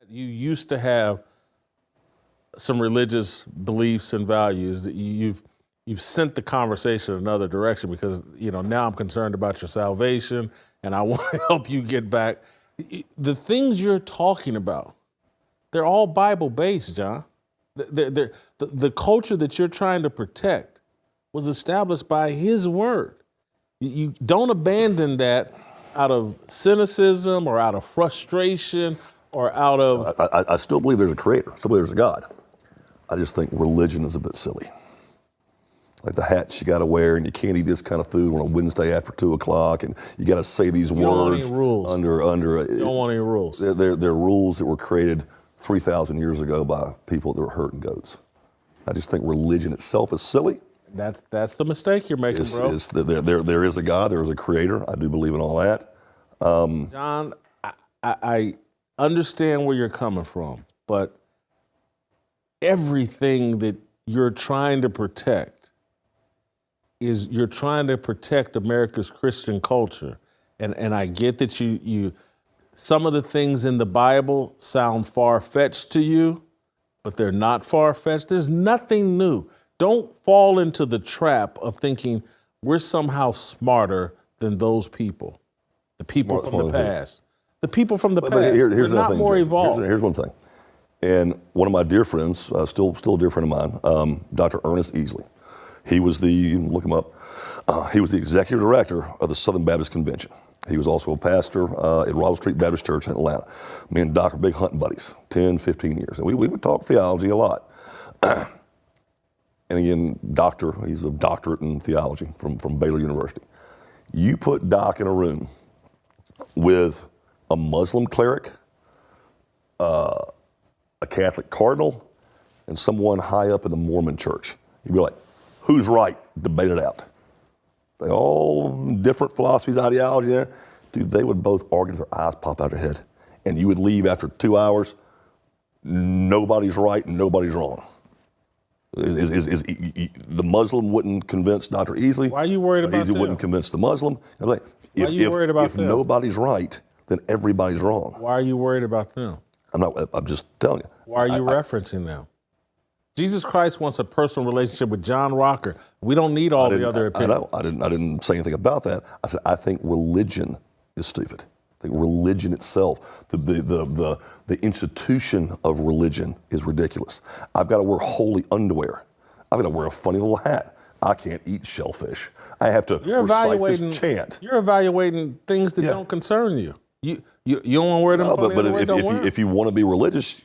You used to have some religious beliefs and values that you've sent the conversation another direction because, now I'm concerned about your salvation and I want to help you get back. The things you're talking about, they're all Bible-based, John. The culture that you're trying to protect was established by his word. You don't abandon that out of cynicism or out of frustration or out of... I still believe there's a creator. I still believe there's a God. I just think religion is a bit silly. Like the hats you got to wear, and you can't eat this kind of food on a Wednesday after 2 o'clock, and you got to say these words. Don't want any rules. You don't want any rules. They're rules that were created 3,000 years ago by people that were herding goats. I just think religion itself is silly. That's the mistake you're making, bro. There is a God, there is a creator. I do believe in all that. John, I understand where you're coming from, but everything that you're trying to protect is you're trying to protect America's Christian culture. And I get that you some of the things in the Bible sound far-fetched to you, but they're not far-fetched. There's nothing new. Don't fall into the trap of thinking we're somehow smarter than those people, the people from the past. The people from the past, they're not more evolved. Here's one thing. And one of my dear friends, still a dear friend of mine, Dr. Ernest Easley, he was you can look him up, he was the executive director of the Southern Baptist Convention. He was also a pastor at Robert Street Baptist Church in Atlanta. Me and Doc are big hunting buddies, 10, 15 years. And we would talk theology a lot. And again, he's a doctorate in theology from Baylor University. You put Doc in a room with a Muslim cleric, a Catholic cardinal, and someone high up in the Mormon church. You'd be like, who's right? Debate it out. They all different philosophies, ideology. Dude, they would both argue, their eyes pop out of their head. And you would leave after 2 hours, nobody's right and nobody's wrong. The Muslim wouldn't convince Dr. Easley. Why are you worried about Easley them? Wouldn't convince the Muslim. I'm like, Why are you worried about if them? nobody's right, then everybody's wrong. Why are you worried about them? I'm just telling you. Why are you referencing them? Jesus Christ wants a personal relationship with John Rocker. We don't need all the other opinions. I didn't say anything about that. I said I think religion is stupid. I think religion itself, the institution of religion is ridiculous. I've got to wear holy underwear. I've got to wear a funny little hat. I can't eat shellfish. I have to recite this chant. You're evaluating things that don't concern you. You don't want to wear them. No, but if you want to be religious,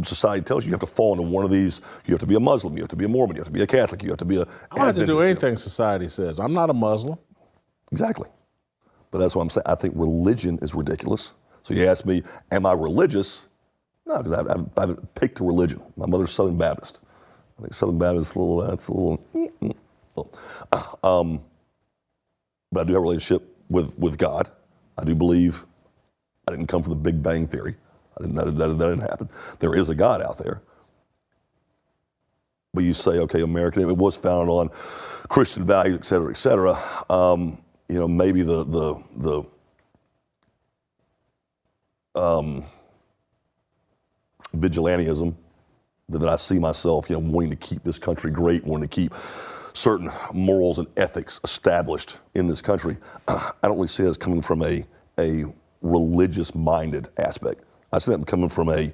society tells you have to fall into one of these. You have to be a Muslim. You have to be a Mormon. You have to be a Catholic. You have to be a. I don't have to do anything society says. I'm not a Muslim. Exactly. But that's what I'm saying. I think religion is ridiculous. So you ask me, am I religious? No, because I haven't picked a religion. My mother's Southern Baptist. I think Southern Baptist is a little. But I do have a relationship with God. I do believe. I didn't come from the Big Bang Theory. That didn't happen. There is a God out there. But you say, okay, American, it was founded on Christian values, et cetera, et cetera. Maybe the vigilantism that I see myself, wanting to keep this country great, wanting to keep certain morals and ethics established in this country. I don't really see that as coming from a religious-minded aspect. I see that coming from a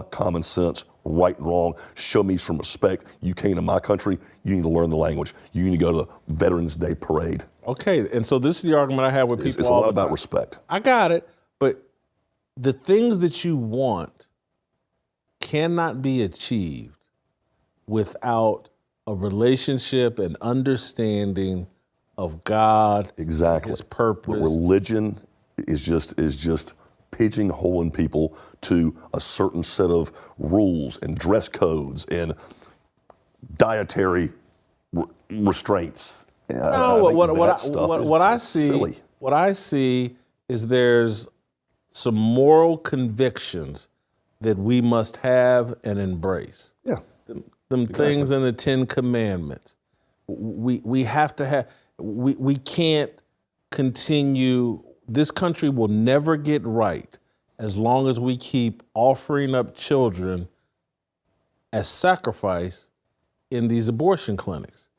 common sense, right and wrong, show me some respect. You came to my country, you need to learn the language. You need to go to the Veterans Day Parade. Okay, and so this is the argument I have with people all the time. It's a lot about respect. I got it, but the things that you want cannot be achieved without a relationship and understanding of God, exactly, His purpose. But religion is just pigeonholing people to a certain set of rules and dress codes and dietary restraints. No, what I see is there's some moral convictions that we must have and embrace. Yeah. Them things in the 10 Commandments. We have to have, we can't continue, this country will never get right as long as we keep offering up children as sacrifice in these abortion clinics.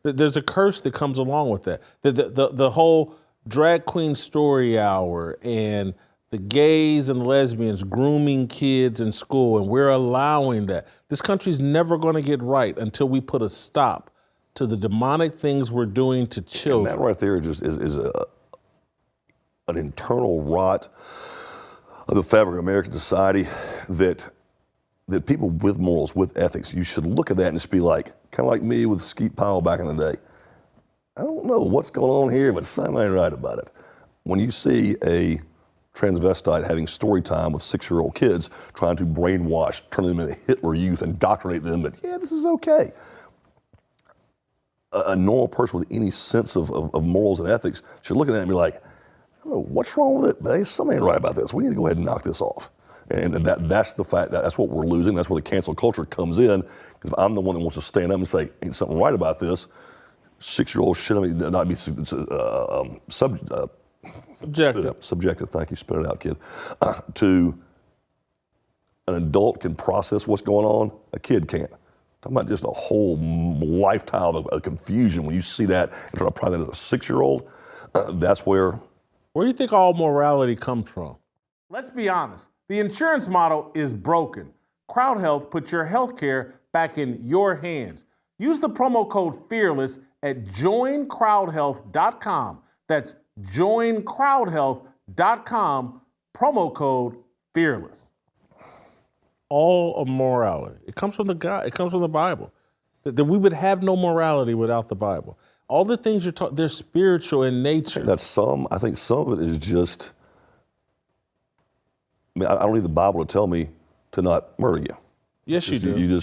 There's a curse that comes along with that. The whole drag queen story hour and the gays and lesbians grooming kids in school, and we're allowing that. This country's never going to get right until we put a stop to the demonic things we're doing to children. And that right there just is an internal rot of the fabric of American society that people with morals, with ethics, you should look at that and just be like, kind of like me with Skeet Powell back in the day. I don't know what's going on here, but something ain't right about it. When you see a transvestite having story time with 6-year-old kids, trying to brainwash, turn them into Hitler Youth, indoctrinate them that, yeah, this is okay. A normal person with any sense of morals and ethics should look at that and be like, I don't know, what's wrong with it? But hey, something ain't right about this. We need to go ahead and knock this off. And that's the fact, that's what we're losing. That's where the cancel culture comes in. Because I'm the one that wants to stand up and say, ain't something right about this. 6-year-olds should not be subjective, thank you, spit it out, kid. To an adult can process what's going on, a kid can't. Talking about just a whole lifetime of confusion when you see that and try to apply that as a 6-year-old. That's where. Where do you think all morality comes from? Let's be honest. The insurance model is broken. Crowd Health puts your health care back in your hands. Use the promo code FEARLESS at joincrowdhealth.com. That's joincrowdhealth.com, promo code FEARLESS. All of morality. It comes from the God. It comes from the Bible. That we would have no morality without the Bible. All the things you're talking, they're spiritual in nature. I think some of it is just, I mean, I don't need the Bible to tell me to not murder you. Yes, you do.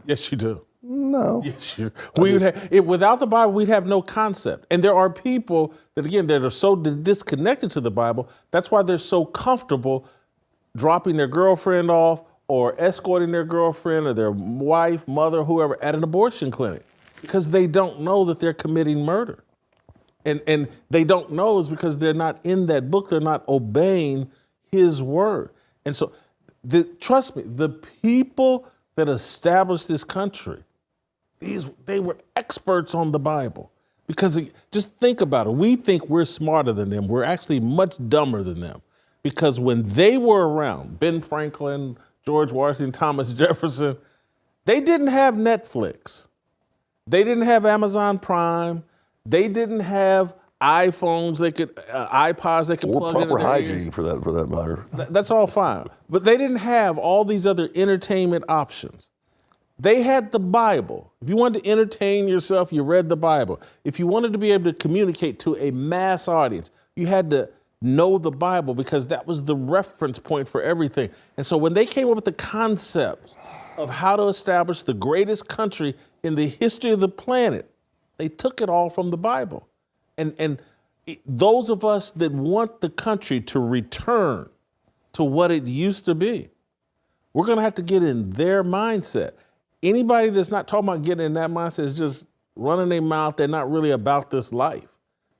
Yes, you do. No. Yes, you do. Without the Bible, we'd have no concept. And there are people that, again, that are so disconnected to the Bible. That's why they're so comfortable dropping their girlfriend off or escorting their girlfriend or their wife, mother, whoever, at an abortion clinic. Because they don't know that they're committing murder. And they don't know is because they're not in that book. They're not obeying his word. And so, trust me, the people that established this country, they were experts on the Bible. Because just think about it. We think we're smarter than them. We're actually much dumber than them. Because when they were around, Ben Franklin, George Washington, Thomas Jefferson, they didn't have Netflix. They didn't have Amazon Prime. They didn't have iPhones. iPods they could plug into proper their hygiene ears. for that matter. That's all fine. But they didn't have all these other entertainment options. They had the Bible. If you wanted to entertain yourself, you read the Bible. If you wanted to be able to communicate to a mass audience, you had to know the Bible because that was the reference point for everything. And so when they came up with the concept of how to establish the greatest country in the history of the planet, they took it all from the Bible. And those of us that want the country to return to what it used to be, we're going to have to get in their mindset. Anybody that's not talking about getting in that mindset is just running their mouth. They're not really about this life.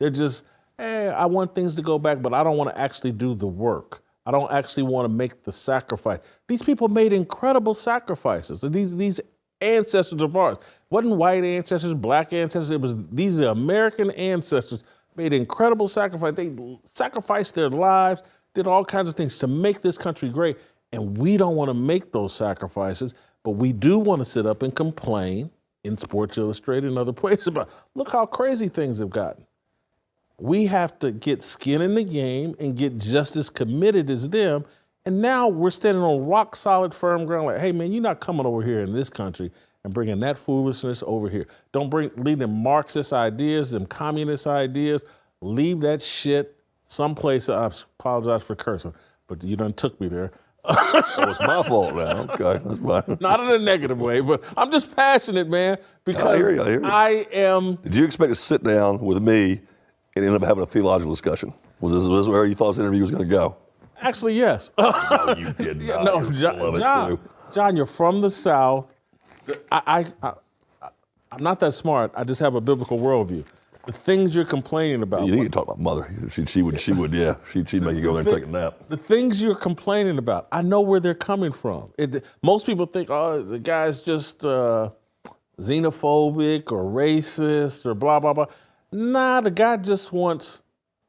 They're just, hey, I want things to go back, but I don't want to actually do the work. I don't actually want to make the sacrifice. These people made incredible sacrifices. These ancestors of ours. Wasn't white ancestors, black ancestors. It was these American ancestors made incredible sacrifice. They sacrificed their lives, did all kinds of things to make this country great. And we don't want to make those sacrifices, but we do want to sit up and complain in Sports Illustrated and other places about, look how crazy things have gotten. We have to get skin in the game and get just as committed as them. And now we're standing on rock solid, firm ground like, hey man, you're not coming over here in this country and bringing that foolishness over here. Don't leave them Marxist ideas, them communist ideas. Leave that shit someplace. I apologize for cursing, but you done took me there. Oh, it's my fault now. Okay, that's fine. Not in a negative way, but I'm just passionate, man, because I hear you. I am. Did you expect to sit down with me and end up having a theological discussion? Was this where you thought this interview was going to go? Actually, yes. No, you did not. No, John, you're from the South. I'm not that smart. I just have a biblical worldview. The things you're complaining about. You talk about mother. She would, yeah. She'd make you go there and take a nap. The things you're complaining about, I know where they're coming from. Most people think, oh, the guy's just xenophobic or racist or blah, blah, blah. Nah, the guy just wants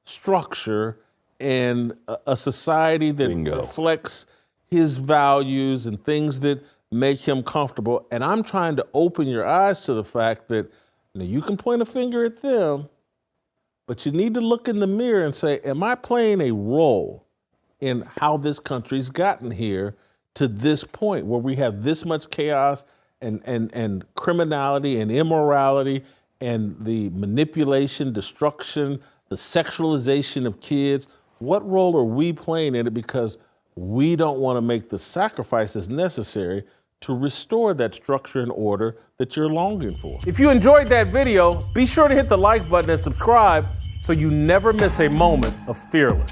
structure and a society that reflects his values and things that make him comfortable. And I'm trying to open your eyes to the fact that you can point a finger at them, but you need to look in the mirror and say, am I playing a role in how this country's gotten here to this point where we have this much chaos and criminality and immorality and the manipulation, destruction, the sexualization of kids? What role are we playing in it because we don't want to make the sacrifices necessary to restore that structure and order that you're longing for? If you enjoyed that video, be sure to hit the like button and subscribe so you never miss a moment of Fearless.